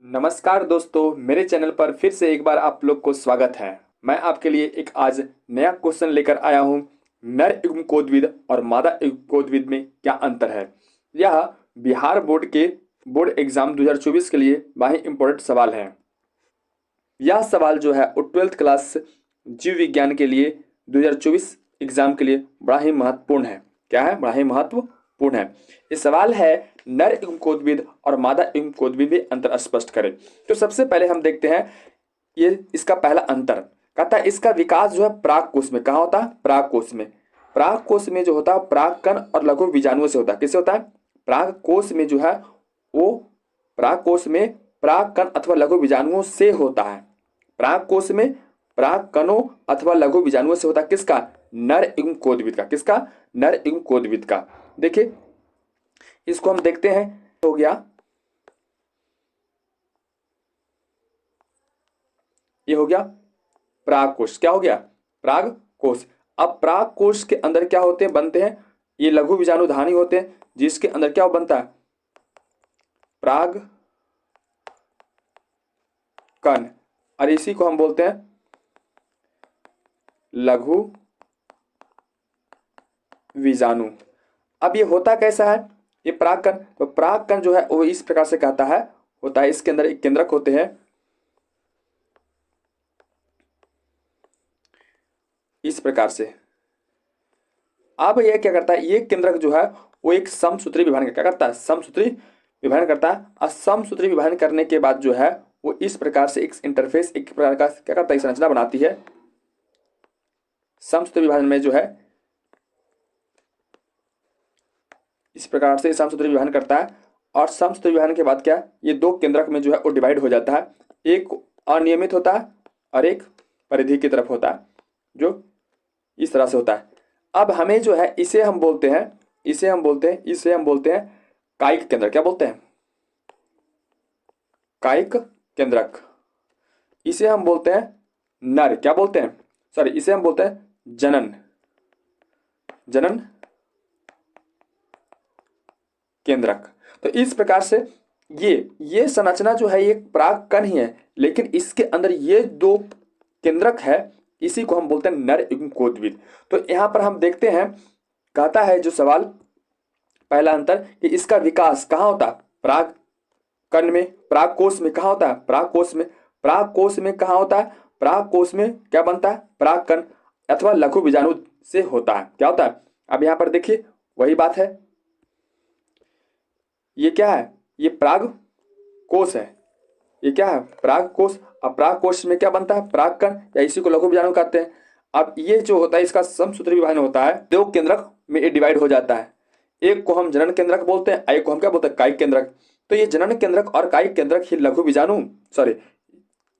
नमस्कार दोस्तों, मेरे चैनल पर फिर से एक बार आप लोग को स्वागत है। मैं आपके लिए एक आज नया क्वेश्चन लेकर आया हूँ। नर युग्म कोद्विद और मादा युग्म कोद्विद में क्या अंतर है? यह बिहार बोर्ड के बोर्ड एग्जाम 2024 के लिए बहुत ही इम्पोर्टेंट सवाल है। यह सवाल जो है वो 12th क्लास जीव विज्ञान के लिए 2024 एग्जाम के लिए बड़ा ही महत्वपूर्ण है। क्या है? बड़ा ही महत्वपूर्ण है। ये सवाल है नर युग्म कोद्विद और मादा युग्म कोद्विद में अंतर स्पष्ट करें। तो सबसे पहले हम देखते हैं ये इसका पहला अंतर। कहता है इसका विकास जो है प्राक कोश में। कहाँ होता है? प्राक कोश में। प्राक कोश में जो होता है प्राक कण और लघु बीजाणुओं से होता है। किससे होता है? प्राक कोश में जो है वो प्राक कोश में प्राक कण अथवा लघु बीजाणुओं से होता है। प्राक कोश में प्राक कणों अथवा लघु बीजाणुओं से होता है। किसका? नर युग्म कोद्विद का। किसका? नर युग्म कोद्विद का। देखिए इसको हम देखते हैं। हो गया, ये हो गया प्राग कोश। क्या हो गया? प्राग कोश। अब प्राग कोश के अंदर क्या होते हैं? बनते हैं ये लघु बीजाणुधानी होते हैं, जिसके अंदर क्या बनता है? प्राग कण, और इसी को हम बोलते हैं लघु बीजाणु। अब ये होता कैसा है ये प्राग कण? तो प्राग कण जो है वो इस प्रकार से कहता है होता है। इसके अंदर एक केंद्रक होते हैं, इस प्रकार से। अब यह क्या करता है? ये केंद्रक जो है वो एक समसूत्री विभाजन क्या करता है? समसूत्री विभाजन करता है। और समसूत्री विभाजन करने के बाद जो है वो इस प्रकार से एक इंटरफेस, एक प्रकार का क्या करता है? संरचना बनाती है। समसूत्री विभाजन में जो है इस प्रकार से समसूत्री विभाजन करता है। और समसूत्री विभाजन के बाद क्या? ये दो केंद्रक में जो है वो डिवाइड हो जाता है। एक अनियमित होता है और एक परिधि की तरफ होता है, जो इस तरह से होता है। अब हमें जो है इसे हम बोलते हैं कायिक केंद्रक। क्या बोलते हैं? कायिक केंद्रक। इसे हम बोलते हैं नर, क्या बोलते हैं? सॉरी, इसे हम बोलते हैं जनन केंद्रक। तो इस प्रकार से ये संरचना जो है ये प्राक कण ही है, लेकिन इसके अंदर ये दो केंद्रक है, इसी को हम बोलते हैं नर युग्म कोद्विद। तो यहां पर हम देखते हैं, कहता है जो सवाल पहला अंतर कि इसका विकास कहाँ होता है? प्राक कण में, प्राक कोश में। कहाँ होता है? प्राक कोश में। प्राक कोश में कहाँ होता है? प्राक कोश में क्या बनता है? प्राक कण अथवा लघु बीजाणु से होता है। क्या होता है? अब यहां पर देखिए वही बात है। ये क्या है? ये प्राग कोश है। ये क्या है? प्राग कोश। अब प्राग कोश में क्या बनता है? प्राग कण, या इसी को लघु बीजाणु कहते हैं। अब ये जो होता है इसका समसूत्री विभाजन होता है, दो केंद्रक में ये डिवाइड हो जाता है। एक को हम जनन केंद्रक बोलते हैं, एक को हम क्या बोलते हैं? कायिक केंद्रक। तो ये जनन केंद्रक और कायिक केंद्रक ही लघु बीजाणु, सॉरी,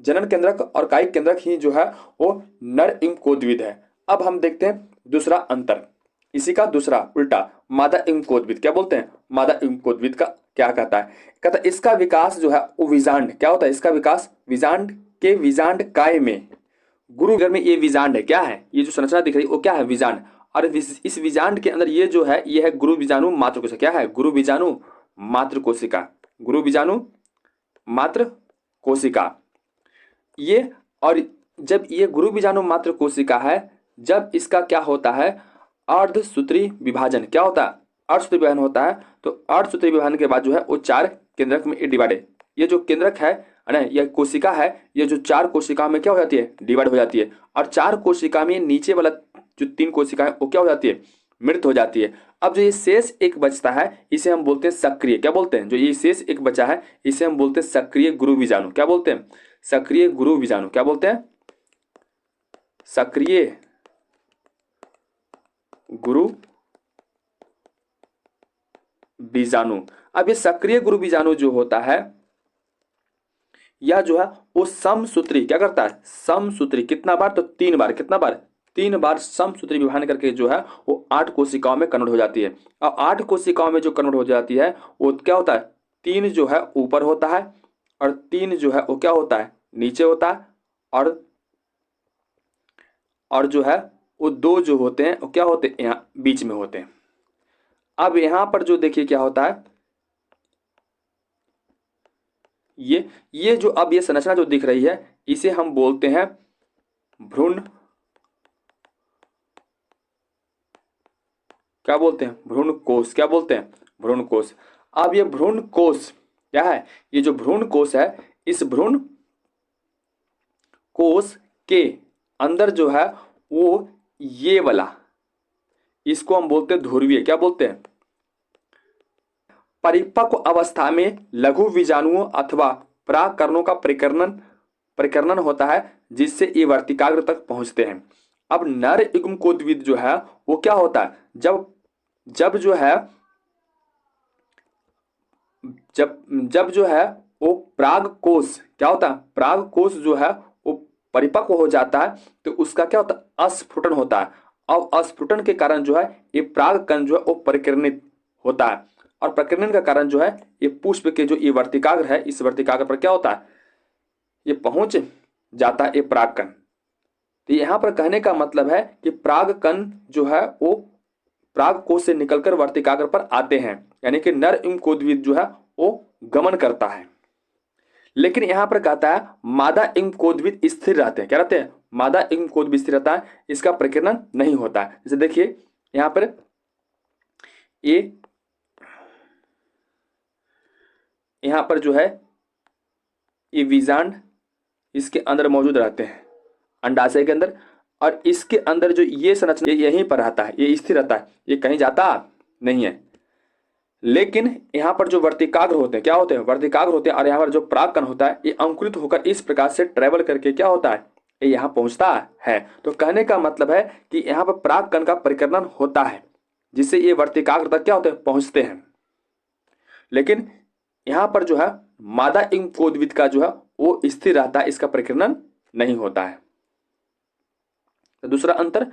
जनन केंद्रक और कायिक केंद्रक ही जो है वो नर युग्म कोद्विद है। अब हम देखते हैं दूसरा अंतर, इसी का दूसरा उल्टा, मादा युग्म कोद्विद। क्या बोलते हैं? मादा युग्म कोद्विद का क्या कहता है? कहता है इसका विकास जो है वो विजांड। क्या होता है? इसका विकास विजांड के विजांड काय में, गुरुगर में ये विजांड है। क्या है? ये जो संरचना दिख रही है वो क्या है? विजांड। और इस विजांड के अंदर ये जो है ये है गुरु बीजाणु मात्र कोशिका। क्या है? गुरु बीजाणु मात्र कोशिका। गुरु बीजाणु मात्र कोशिका ये। और जब ये गुरु बीजाणु मात्र कोशिका है, जब इसका क्या होता है? अर्धसूत्री विभाजन। क्या होता है? अर्धसूत्री विभाजन होता है। तो अर्धसूत्री विभाजन के बाद जो है वो चार केंद्रक में डिवाइड है। ये जो केंद्रक है ना, यह कोशिका है, ये जो चार कोशिका में क्या हो जाती है? डिवाइड हो जाती है। और चार कोशिका में नीचे वाला जो तीन कोशिका है वो क्या हो जाती है? मृत हो जाती है। अब जो ये शेष एक बचता है इसे हम बोलते हैं सक्रिय। क्या बोलते हैं? जो ये शेष एक बचा है इसे हम बोलते हैं सक्रिय गुरु बीजाणु। क्या बोलते हैं? सक्रिय गुरु बीजाणु। क्या बोलते हैं? सक्रिय गुरु बीजाणु। अब ये सक्रिय गुरु बीजाणु जो होता है यह जो है वो समसूत्री क्या करता है? समसूत्री कितना बार? तो तीन बार। कितना बार? तीन बार समसूत्री विभाजन करके जो है वो 8 कोशिकाओं में कन्वर्ट हो जाती है। अब 8 कोशिकाओं में जो कन्वर्ट हो जाती है वो क्या होता है? 3 जो है ऊपर होता है और 3 जो है वो क्या होता है? नीचे होता है। और जो है वो 2 जो होते हैं वो क्या होते हैं? यहाँ बीच में होते हैं। अब यहां पर जो देखिए क्या होता है, ये जो अब ये संरचना जो दिख रही है इसे हम बोलते हैं भ्रूण, क्या बोलते हैं, भ्रूण कोश। क्या बोलते हैं, भ्रूण कोश। अब ये भ्रूण कोश क्या है, ये जो भ्रूण कोश है, इस भ्रूण कोश के अंदर जो है वो ये वाला, इसको हम बोलते हैं ध्रुवीय। क्या बोलते हैं, परिपक्व अवस्था में लघु बीजाणुओं अथवा परागकणों का परिकर्णन होता है जिससे ये वर्तिकाग्र तक पहुंचते हैं। अब नर युग्मकोद्भिद जो है वो क्या होता है, जब जब जो है जब जो है वो पराग कोश क्या होता है, पराग कोश जो है वो परिपक्व हो जाता है तो उसका क्या होता है, अस्फुटन होता है। अब अस्फुटन के कारण जो है ये पराग कण जो है वो परिकीर्णित होता है, और प्रकीर्णन का कारण जो है ये पुष्प के जो ये वर्तिकाग्र है, इस वर्तिकाग्र पर क्या होता है, ये पहुंच जाता है ये परागकण। तो यहाँ पर कहने का मतलब है कि परागकण जो है वो पराग कोश से निकलकर वर्तिकाग्र पर आते हैं, यानी कि नर युग्मकोद्भिद जो है वो गमन करता है। लेकिन यहां पर कहता है मादा युग्मकोद्भिद स्थिर रहते हैं। क्या रहते हैं, मादा युग्मकोद्भिद स्थिर रहता है, इसका प्रकीर्णन नहीं होता है। जैसे देखिए यहां पर ये यहां पर जो है ये बीजांड इसके अंदर मौजूद रहते हैं अंडाशय के अंदर, और इसके अंदर जो ये संरचना यहीं पर रहता है, ये स्थिर रहता है, ये कहीं जाता नहीं है। लेकिन यहाँ पर जो वर्तिकाग्र होते हैं, क्या होते हैं, वर्तिकाग्र होते हैं, और यहाँ पर जो परागकण होता है ये अंकुरित होकर इस प्रकार से ट्रेवल करके क्या होता है, ये यहाँ पहुंचता है। तो कहने का मतलब है कि यहाँ पर परागकण का परिकर्णन होता है जिससे ये वर्तिकाग्र तक क्या होते हैं, पहुंचते हैं। लेकिन यहाँ पर जो है मादा युग्मकोद्भिद का जो है वो स्थिर रहता है, इसका परिकर्णन नहीं होता है। तो दूसरा अंतर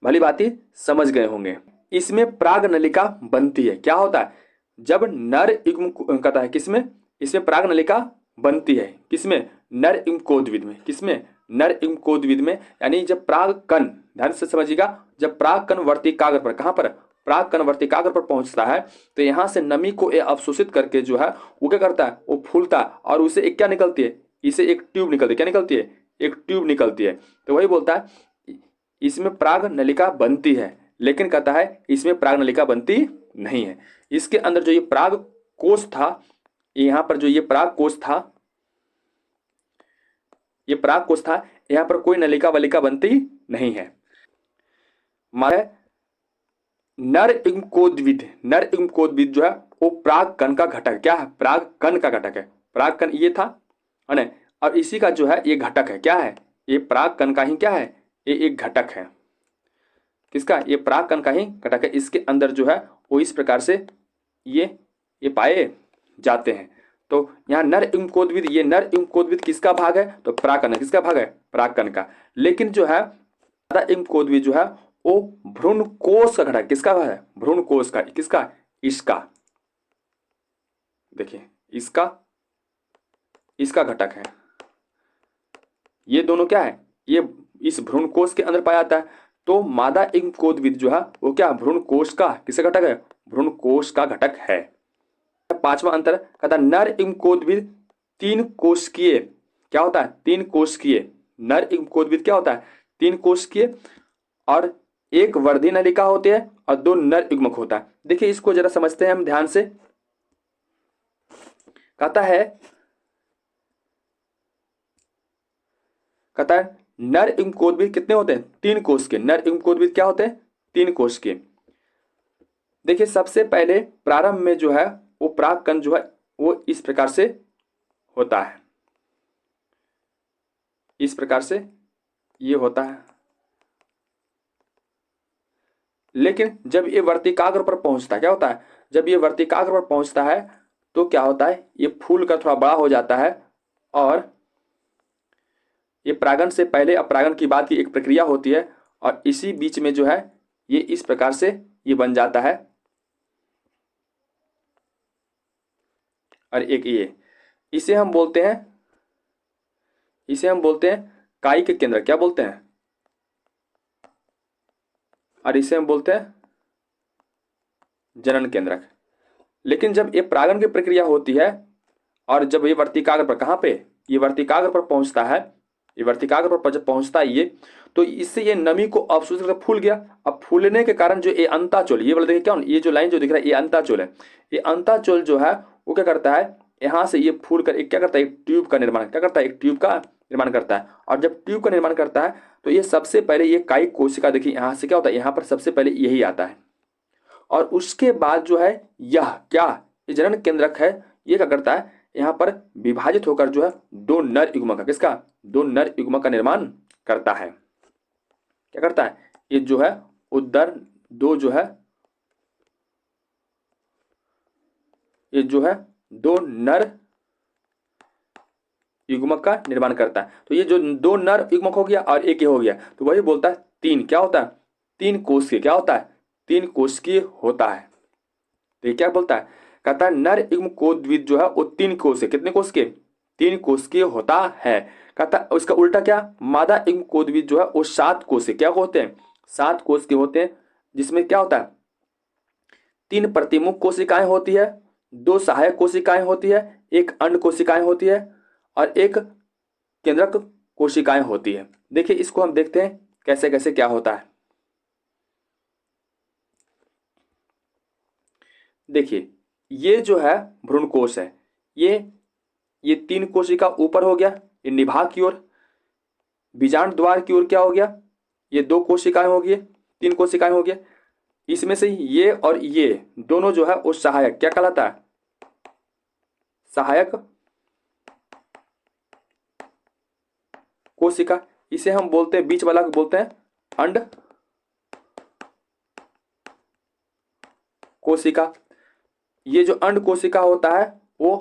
भली भांति समझ गए होंगे। इसमें पराग नलिका बनती है। क्या होता है, जब नर युग्म कहता है किसमें, इसमें पराग नलिका बनती है, किसमें, नर युग्मकोद्भिद में। किसमें, नर युग्मकोद्भिद में। यानी जब परागकण, ध्यान से समझिएगा, जब परागकण वर्तिकाग्र पर, कहां पर, परागकण वर्तिकाग्र पर पहुंचता है तो यहां से नमी को अवशोषित करके जो है वो क्या करता है, वो फूलता है और उसे एक क्या निकलती है, इसे एक ट्यूब निकलती है। क्या निकलती है, एक ट्यूब निकलती है। तो वही बोलता है इसमें पराग नलिका बनती है, लेकिन कहता है इसमें पराग नलिका बनती नहीं है। इसके अंदर जो ये पराग कोश था, यहां पर जो ये पराग कोश था, ये पराग कोश था, यहां पर कोई नलिका वलिका बनती नहीं है। मारे नर युग्मकोद्भिद जो है वो परागकण का घटक, क्या है, परागकण का घटक है। परागकण ये था, है ना, और इसी का जो है ये घटक है। क्या है, ये परागकण का ही क्या है, ये एक घटक है। किसका, ये परागकण का ही घटक है। इसके अंदर जो है वो इस प्रकार से ये पाए जाते हैं। तो यहाँ नर युग्मकोद्भिद, ये नर युग्मकोद्भिद किसका भाग है, तो परागकण। किसका भाग है, परागकण का। लेकिन जो है मादा युग्मकोद्भिद जो है वो भ्रूण कोश का घटक। किसका भाग है, भ्रूण कोश का। किसका, इसका, देखिए इसका घटक है। ये दोनों क्या है, ये इस भ्रूण कोश के अंदर पाया जाता है। तो मादा युग्मकोद्भिद जो है वो क्या, भ्रूण कोश का किसका घटक है, भ्रूण कोश का घटक है। पांचवा अंतर कहता है नर युग्मकोद्भिद तीन कोशिकीय। क्या होता है, तीन कोशिकीय। नर युग्मकोद्भिद क्या होता है, तीन कोशिकीय, और एक वर्धी नलिका होती है और दो नर युग्मक होता है। देखिए इसको जरा समझते हैं हम ध्यान से। कहता है नर युग्मकोद्भिद कितने होते हैं, तीन कोश के। नर युग्मकोद्भिद क्या होते हैं, तीन कोश के। देखिए सबसे पहले प्रारंभ में जो है वो परागकण जो है वो इस प्रकार से होता है, इस प्रकार से ये होता है। लेकिन जब ये वर्तिकाग्र पर पहुंचता है, क्या होता है, जब ये वर्तिकाग्र पर पहुंचता है तो क्या होता है, ये फूल का थोड़ा बड़ा हो जाता है, और ये परागण से पहले अपरागण की बात की एक प्रक्रिया होती है, और इसी बीच में जो है ये इस प्रकार से ये बन जाता है। और एक ये, इसे हम बोलते हैं कायिक केंद्र। क्या बोलते हैं, और इसे हम बोलते हैं जनन केंद्रक। लेकिन जब ये परागण की प्रक्रिया होती है और जब ये वर्तिकाग्र पर कहाँ पे, ये वर्तिकाग्र पर पहुंचता है, ये वर्तिकाग्र पर जब पहुंचता है ये, तो इससे ये नमी को अवशोषित करके फूल गया। अब फूलने के कारण जो ये अंताचोल, ये बोले देखिए क्या, ये जो लाइन जो दिख रहा है ये अंताचोल है। ये अंताचोल जो है वो क्या करता है, यहाँ से ये फूल कर एक क्या करता है, एक ट्यूब का निर्माण, क्या करता है, एक ट्यूब का निर्माण करता है। और जब ट्यूब का निर्माण करता है तो ये सबसे पहले ये कायिक कोशिका, देखिए यहाँ से क्या होता है, यहाँ पर सबसे पहले यही आता है। और उसके बाद जो है यह क्या, ये जनन केंद्रक है, ये क्या करता है, यहाँ पर विभाजित होकर जो है दो नर युग्मक का, किसका, दो नर युग्मक का निर्माण करता है। क्या करता है, ये जो है उदर दो जो है, ये जो है दो नर युग्मक का निर्माण करता है। तो ये जो दो नर युग्मक हो गया और एक ये हो गया, तो वही बोलता है तीन क्या होता है, तीन कोशिकीय क्या होता है, तीन कोशिकीय होता है। तो ये क्या बोलता है, कहता है नर युग्म कोद्विद जो है वो तीन कोशिकीय, कितने कोशिकीय, तीन कोशिकीय होता है। कहता है उसका उल्टा क्या, मादा युग्म कोद्विद जो है वो सात कोशिकीय क्या होते हैं, सात कोशिकीय होते हैं, जिसमें क्या होता है, तीन प्रतिमुख कोशिकाएं होती है, दो सहायक कोशिकाएं होती है, एक अंड कोशिकाएं होती है और एक केंद्रक कोशिकाएं होती है। देखिए इसको हम देखते हैं कैसे कैसे क्या होता है। देखिए ये जो है भ्रूण कोश है, ये तीन कोशिका ऊपर हो गया, ये निभाग की ओर, बीजांड द्वार की ओर क्या हो गया, ये दो कोशिकाएं हो गई, तीन कोशिकाएं हो गया। इसमें से ये और ये दोनों जो है वो सहायक क्या कहलाता है, सहायक कोशिका, इसे हम बोलते हैं बीच वाला को बोलते हैं अंड कोशिका। ये जो अंड कोशिका होता है वो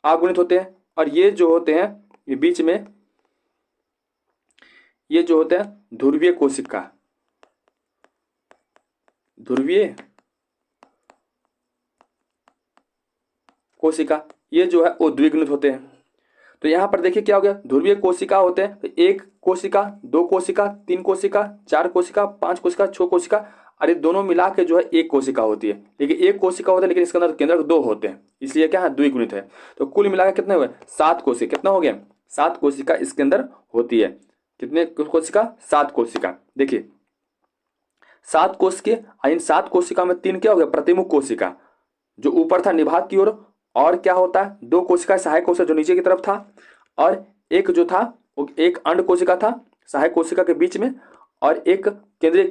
अगुणित होते हैं, और ये जो होते हैं ये बीच में ये जो होते हैं ध्रुवीय कोशिका, ध्रुवीय कोशिका, ये जो है वो द्विगुणित होते हैं। तो यहां पर देखिए क्या हो गया, ध्रुवीय कोशिका होते हैं तो एक कोशिका, दो कोशिका, तीन कोशिका, चार कोशिका, पांच कोशिका, छह कोशिका, अरे दोनों मिला के जो है एक कोशिका होती है। लेकिन एक कोशिका होता है लेकिन इसके अंदर केंद्रक दो होते हैं, इसलिए क्या है द्विगुणित है। तो कुल मिलाकर कितने हुए, सात कोशिका, कितना हो गया, सात कोशिका इसके अंदर होती है। कितने कोशिका, सात कोशिका। देखिए सात कोशिका, इन सात कोशिका में तीन क्या हो गया, प्रतिमुख कोशिका जो ऊपर था निभाग की ओर, और क्या होता है दो कोशिका सहायक कोशिका जो नीचे की तरफ था, और एक जो था वो एक अंड कोशिका था सहायक कोशिका के बीच में, और एक केंद्रीय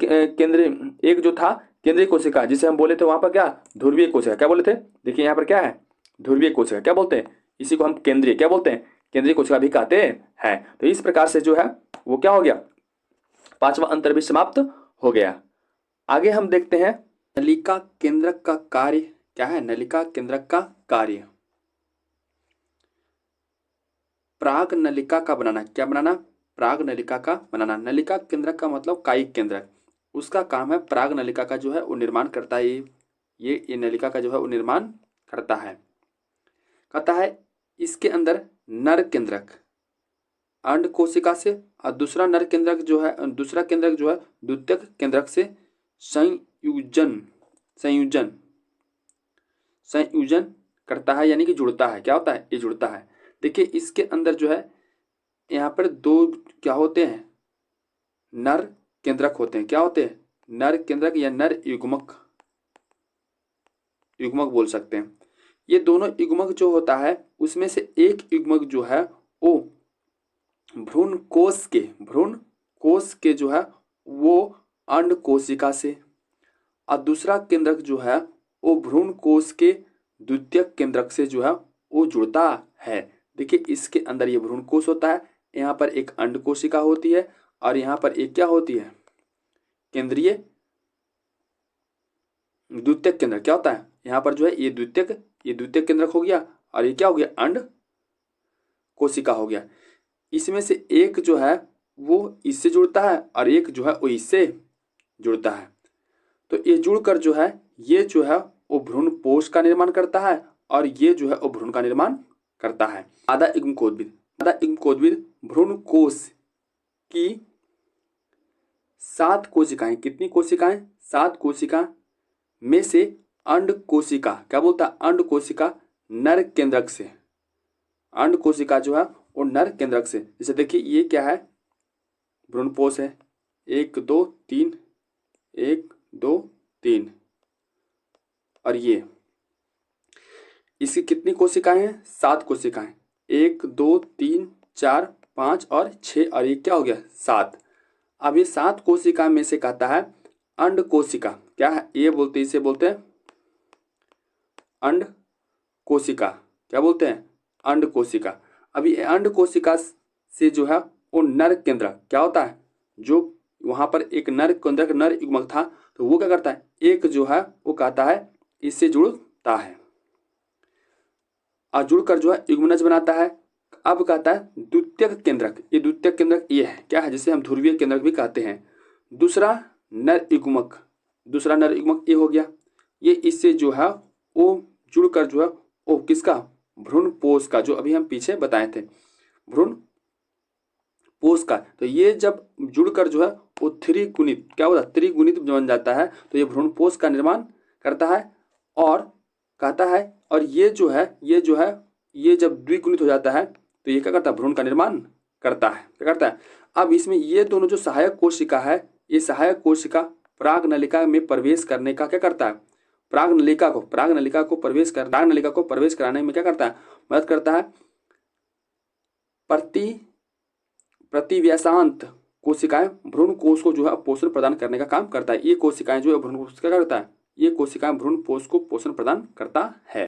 एक जो था केंद्रीय कोशिका जिसे हम बोले थे वहां पर क्या, ध्रुवीय कोशिका क्या बोले थे। देखिए यहाँ पर क्या है, ध्रुवीय कोशिका क्या बोलते हैं, इसी को हम केंद्रीय क्या बोलते हैं, केंद्रीय कोशिका भी कहते हैं। तो इस प्रकार से जो है वो क्या हो गया, पांचवा अंतर भी समाप्त हो गया। आगे हम देखते हैं नलिका केंद्रक का कार्य क्या है, नलिका केंद्रक का कार्य, प्राग नलिका का बनाना, क्या बनाना, प्राग नलिका का बनाना। नलिका केंद्रक का मतलब कायिक केंद्रक, उसका काम है प्राग नलिका का जो है वो निर्माण करता है। ये नलिका का जो है वो निर्माण करता है। कहता है इसके अंदर नर केंद्रक अंड कोशिका से और दूसरा नर केंद्रक जो है, दूसरा केंद्रक जो है द्वितीयक केंद्रक से संयोजन संयोजन संयोजन करता है, यानी कि जुड़ता है। क्या होता है, ये जुड़ता है। देखिए इसके अंदर जो है यहाँ पर दो क्या होते हैं, नर केंद्रक होते हैं। क्या होते हैं, नर केंद्रक या नर युग्मक, युग्मक बोल सकते हैं। ये दोनों युग्मक जो होता है उसमें से एक युग्मक जो है वो भ्रूण कोश के जो है वो अंड कोशिका से, और दूसरा केंद्रक जो है वो भ्रूण कोश के द्वितीयक केंद्रक से जो है वो जुड़ता है। देखिए इसके अंदर ये भ्रूण कोश होता है, यहाँ पर एक अंड कोशिका होती है और यहाँ पर एक क्या होती है, केंद्रीय द्वितीयक केंद्र। क्या होता है यहाँ पर जो है ये द्वितीयक केंद्रक हो गया, और ये क्या हो गया, अंड कोशिका हो गया। इसमें से एक जो है वो इससे जुड़ता है और एक जो है वो इससे जुड़ता है। तो ये जुड़कर जो है ये जो है वो भ्रूण पोष का निर्माण करता है, और ये जो है वो भ्रूण का निर्माण करता है। आधा युग्म कोद्विद भ्रूण कोश की सात कोशिकाएं, कितनी कोशिकाएं, सात कोशिका में से अंड कोशिका, क्या बोलता है, अंड कोशिका नर केंद्रक से, अंड कोशिका जो है वो नर केंद्रक से, जैसे देखिए ये क्या है, भ्रूणपोष है, 1 2 3, 1 2 3, और ये इसकी कितनी कोशिकाएं हैं, 7 कोशिकाएं, 1 2 3 4 5 और 6, और ये क्या हो गया 7। अब ये 7 कोशिका में से कहता है अंड कोशिका, क्या है ये बोलते हैं, इसे बोलते हैं अंड कोशिका, क्या बोलते हैं, अंड कोशिका। अब ये अंड कोशिका से जो है वो नर केंद्रक क्या होता है, जो वहां पर एक नर केंद्रक नर युग्मक था, तो वो क्या करता है, एक जो है वो कहता है इससे जुड़ता है, और जुड़कर जो है युग्मनज बनाता है। अब कहता है द्वितीयक केंद्रक, ये द्वितीयक केंद्रक ये है, क्या है, जिसे हम ध्रुवीय केंद्रक भी कहते हैं। दूसरा नर युग्मक, दूसरा नर युग्मक ये हो गया, ये इससे जो है वो जुड़कर जो है वो किसका, भ्रूणपोष का, जो अभी हम पीछे बताए थे भ्रूणपोष का। तो ये जब जुड़कर जो है वो त्रिगुणित, क्या होता है, त्रिगुणित बन जाता है, तो ये भ्रूणपोष का निर्माण करता है, और कहता है, और ये जो है ये जब द्विगुणित हो जाता है तो ये क्या करता है, भ्रूण का निर्माण करता है, क्या करता है। अब इसमें ये दोनों जो सहायक कोशिका है, ये सहायक कोशिका प्राग नलिका में प्रवेश करने का क्या करता है, प्राग नलिका को प्रवेश कराने में क्या करता है, मदद करता है। प्रतिव्यासांत कोशिकाएं भ्रूण कोष को जो है पोषण प्रदान करने का काम करता है। ये कोशिकाएं जो है भ्रूण कोष क्या करता है, ये कोशिकाएं भ्रूण कोष को पोषण प्रदान करता है।